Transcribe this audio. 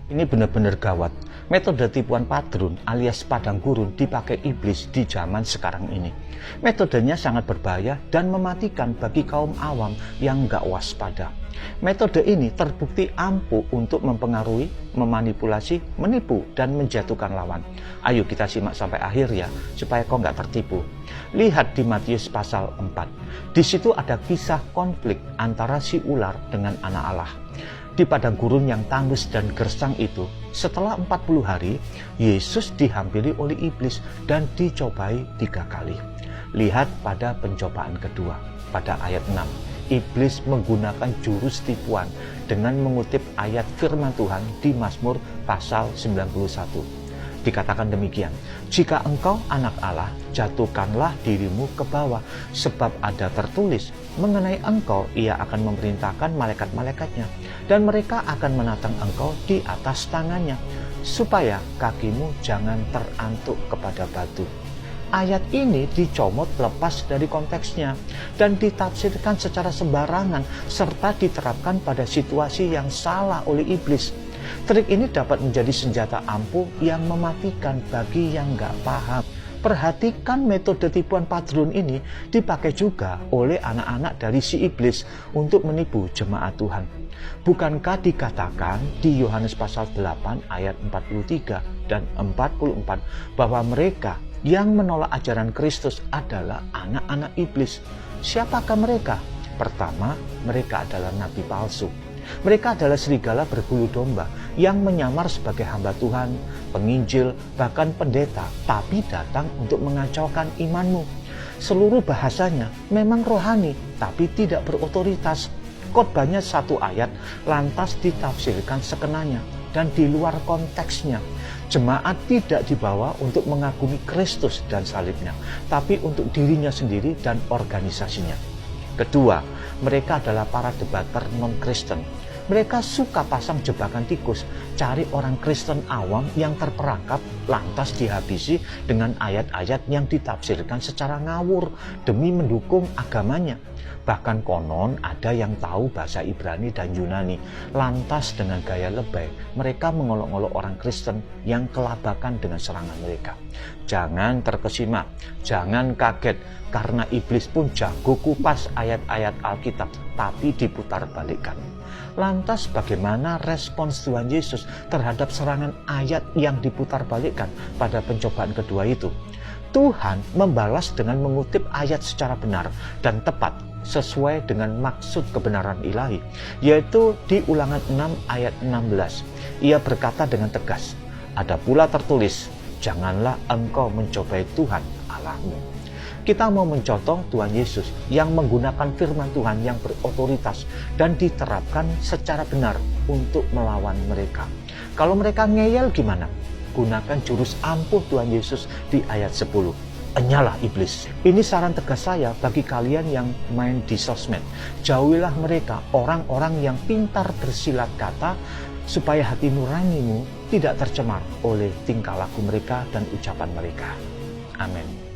Ini benar-benar gawat. Metode tipuan padrun alias padang gurun dipakai iblis di zaman sekarang ini. Metodenya sangat berbahaya dan mematikan bagi kaum awam yang nggak waspada. Metode ini terbukti ampuh untuk mempengaruhi, memanipulasi, menipu, dan menjatuhkan lawan. Ayo kita simak sampai akhir ya, supaya kau nggak tertipu. Lihat di Matius pasal 4. Di situ ada kisah konflik antara si ular dengan anak Allah. Di padang gurun yang tandus dan gersang itu, setelah 40 hari, Yesus dihampiri oleh iblis dan dicobai 3 kali. Lihat pada pencobaan kedua, pada ayat 6. Iblis menggunakan jurus tipuan dengan mengutip ayat firman Tuhan di Mazmur pasal 91. Dikatakan demikian, jika engkau anak Allah, jatuhkanlah dirimu ke bawah, sebab ada tertulis, mengenai engkau ia akan memerintahkan malaikat-malaikatnya, dan mereka akan menatang engkau di atas tangannya, supaya kakimu jangan terantuk kepada batu. Ayat ini dicomot lepas dari konteksnya dan ditafsirkan secara sembarangan serta diterapkan pada situasi yang salah oleh iblis. Trik ini dapat menjadi senjata ampuh yang mematikan bagi yang nggak paham. Perhatikan metode tipuan padrun ini dipakai juga oleh anak-anak dari si iblis untuk menipu jemaat Tuhan. Bukankah dikatakan di Yohanes pasal 8 ayat 43 dan 44 bahwa mereka yang menolak ajaran Kristus adalah anak-anak iblis? Siapakah mereka? Pertama, mereka adalah nabi palsu. Mereka adalah serigala berbulu domba yang menyamar sebagai hamba Tuhan, penginjil, bahkan pendeta, tapi datang untuk mengacaukan imanmu. Seluruh bahasanya memang rohani, tapi tidak berotoritas. Khotbahnya 1 ayat, lantas ditafsirkan sekenanya dan di luar konteksnya. Jemaat tidak dibawa untuk mengagumi Kristus dan salibnya, tapi untuk dirinya sendiri dan organisasinya. Kedua, mereka adalah para debater non-Kristen. Mereka suka pasang jebakan tikus, cari orang Kristen awam yang terperangkap, lantas dihabisi dengan ayat-ayat yang ditafsirkan secara ngawur demi mendukung agamanya. Bahkan konon ada yang tahu bahasa Ibrani dan Yunani, lantas dengan gaya lebay, mereka mengolok-olok orang Kristen yang kelabakan dengan serangan mereka. Jangan terkesima, jangan kaget, karena iblis pun jago kupas ayat-ayat Alkitab, tapi diputar balikkan. Lantas bagaimana respons Tuhan Yesus terhadap serangan ayat yang diputar balikkan pada pencobaan kedua itu? Tuhan membalas dengan mengutip ayat secara benar dan tepat sesuai dengan maksud kebenaran ilahi, yaitu di Ulangan 6 ayat 16. Ia berkata dengan tegas, ada pula tertulis, janganlah engkau mencobai Tuhan Allahmu. Kita mau mencontoh Tuhan Yesus yang menggunakan firman Tuhan yang berotoritas dan diterapkan secara benar untuk melawan mereka. Kalau mereka ngeyel gimana? Gunakan jurus ampuh Tuhan Yesus di ayat 10. Enyalah iblis. Ini saran tegas saya bagi kalian yang main di sosmed. Jauhilah mereka, orang-orang yang pintar bersilat kata, supaya hati nuranimu tidak tercemar oleh tingkah laku mereka dan ucapan mereka. Amin.